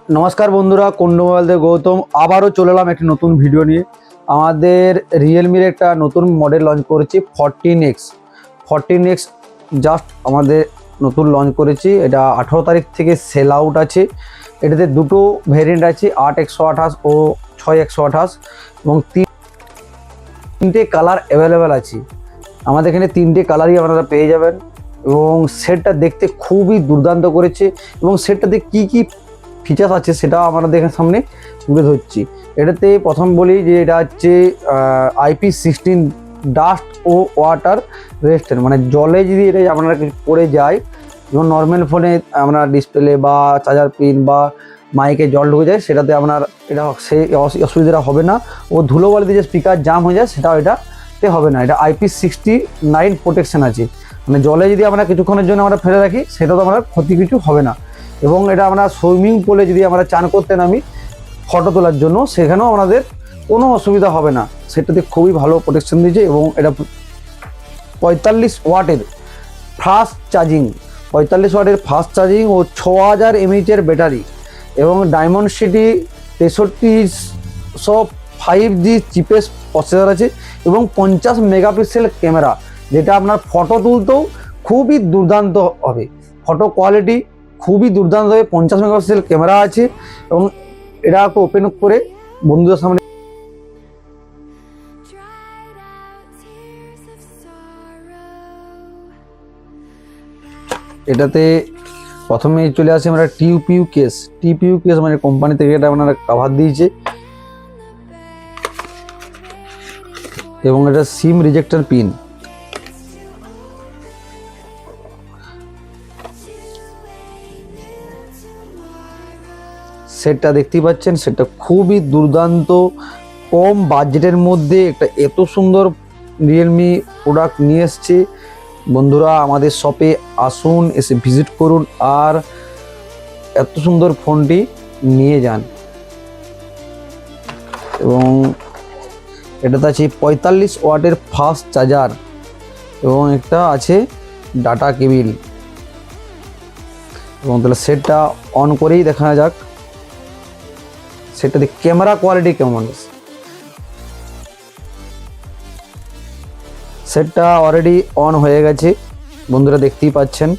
नमस्कार बंधुरा कुंडू मोबाइल থেকে গৌতম আবারও চলে এলাম একটি নতুন ভিডিও নিয়ে। আমাদের রিয়েলমির একটা নতুন মডেল লঞ্চ করেছি 14X জাস্ট আমাদের নতুন লঞ্চ করেছি। এটা 18 তারিখ থেকে সেল আউট আছে। এটাতে দুটো ভেরিয়েন্ট আছে, 8/128 ও 6/128 এবং তিনটে কালার অ্যাভেলেবেল আছে। আমাদের এখানে তিনটে কালারই আপনারা পেয়ে যাবেন এবং সেটটা দেখতে খুবই দুর্দান্ত করেছে এবং সেটটাতে কি কি ফিচার্স আছে সেটা আমাদের সামনে তুলে ধরছি। এটাতে প্রথম বলি যে এটা হচ্ছে IP16 ডাস্ট ও ওয়াটার রেজিস্ট্যান্ট, মানে জলে যদি এটা আপনারা পড়ে যায়, যেমন নর্মাল ফোনে আপনার ডিসপ্লে বা চার্জার পিন বা মাইকে জল ঢুকে যায়, সেটাতে আপনার এটা সেই অসুবিধাটা হবে না। ও ধুলোবালিতে যে স্পিকার জাম হয়ে যায় সেটাও এটাতে হবে না। এটা IP69 প্রোটেকশন আছে, মানে জলে যদি আমরা কিছুক্ষণের জন্য আমরা ফেলে রাখি সেটা তো আমরা ক্ষতি কিছু হবে না। এবং এটা আমরা সুইমিং পুলে যদি আমরা চান করতে নামি ফটো তোলার জন্য, সেখানেও আমাদের কোনো অসুবিধা হবে না। সেটাতে খুবই ভালো প্রোটেকশন দিয়েছে এবং এটা 45 ওয়াটের ফাস্ট চার্জিং, 45 ওয়াটের ফাস্ট চার্জিং ও 6000 mAh ব্যাটারি এবং diamond city 6305G cheapest processor আছে এবং 50 মেগাপিক্সেল ক্যামেরা, যেটা আপনার ফটো তুলতেও খুবই দুর্দান্ত হবে। ফটো কোয়ালিটি খুবই দুর্দান্ত হবে। 50 মেগাপিক্সেল ক্যামেরা আছে এবং এটা ওপেন করে বন্ধুদের সামনে এটাতে প্রথমে চলে আসে আমরা টিপিইউ কেস মানে কোম্পানি থেকে এটা আপনারা কভার দিয়েছে এবং এটা সিম রিজেক্টর পিন। সেটটা দেখতেই পাচ্ছেন, সেটটা খুবই দুর্দান্ত। কম বাজেটের মধ্যে একটা এত সুন্দর রিয়েলমি প্রোডাক্ট নিয়ে এসছে। বন্ধুরা আমাদের শপে আসুন, এসে ভিজিট করুন আর এত সুন্দর ফোনটি নিয়ে যান। এবং এটাতে আছে 45 ওয়াটের ফাস্ট চার্জার এবং একটা আছে ডাটা কেবিল। এবং তাহলে সেটটা অন করেই দেখা যাক সেটাতে ক্যামেরা কোয়ালিটি কেমন আছে। সেটটা অলরেডি অন হয়ে গেছে, বন্ধুরা দেখতেই পাচ্ছেন।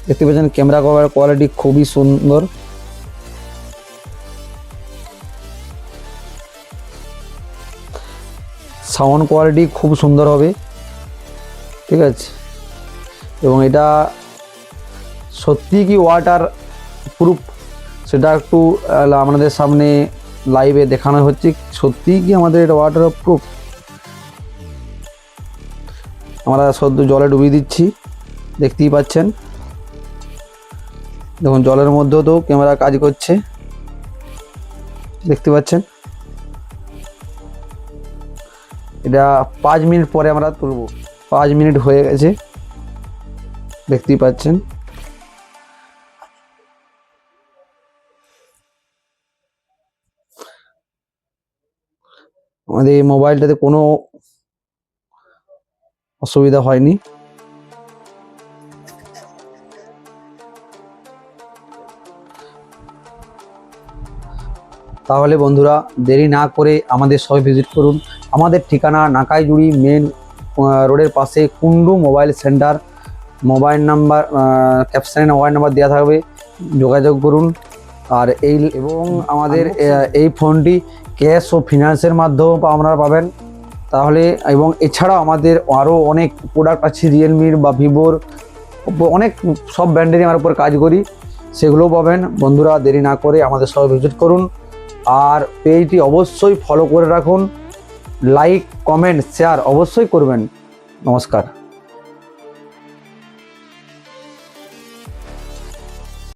দেখতে পাচ্ছেন ক্যামেরা কোয়ালিটি খুবই সুন্দর। সাউন্ড কোয়ালিটি খুব সুন্দর হবে, ঠিক আছে। এবং এটা সত্যি কি ওয়াটার প্রুফ সেটা একটু আমাদের সামনে লাইভে দেখানো হচ্ছে, সত্যি কি আমাদের এটা ওয়াটার প্রুফ। আমরা সদ্য জলে ডুবিয়ে দিচ্ছি, দেখতেই পাচ্ছেন। দেখুন জলের মধ্যেও তো ক্যামেরা কাজ করছে, দেখতে পাচ্ছেন। এটা 5 মিনিট পরে আমরা তুলব। 5 মিনিট হয়ে গেছে, দেখতেই পাচ্ছেন। আমাদের এই মোবাইলটাতে কোনো অসুবিধা হয়নি। তাহলে বন্ধুরা দেরি না করে আমাদের সবাই ভিজিট করুন। আমাদের ঠিকানা নাকাইজুড়ি মেন রোডের পাশে Kundu mobile centre. Mobile number ক্যাপশনে মোবাইল নাম্বার দেওয়া থাকবে, যোগাযোগ করুন। আর এবং আমাদের এই ফোনটি ক্যাশ ও ফিনান্সের মাধ্যমেও আপনারা পাবেন। তাহলে এবং এছাড়াও আমাদের আরও অনেক প্রোডাক্ট আছে রিয়েলমির বা ভিভোর, অনেক সব ব্র্যান্ডেরই আমার উপর কাজ করি, সেগুলোও পাবেন। বন্ধুরা দেরি না করে আমাদের সবাই ভিজিট করুন আর পেজটি অবশ্যই ফলো করে রাখুন। লাইক কমেন্ট শেয়ার অবশ্যই করবেন। নমস্কার।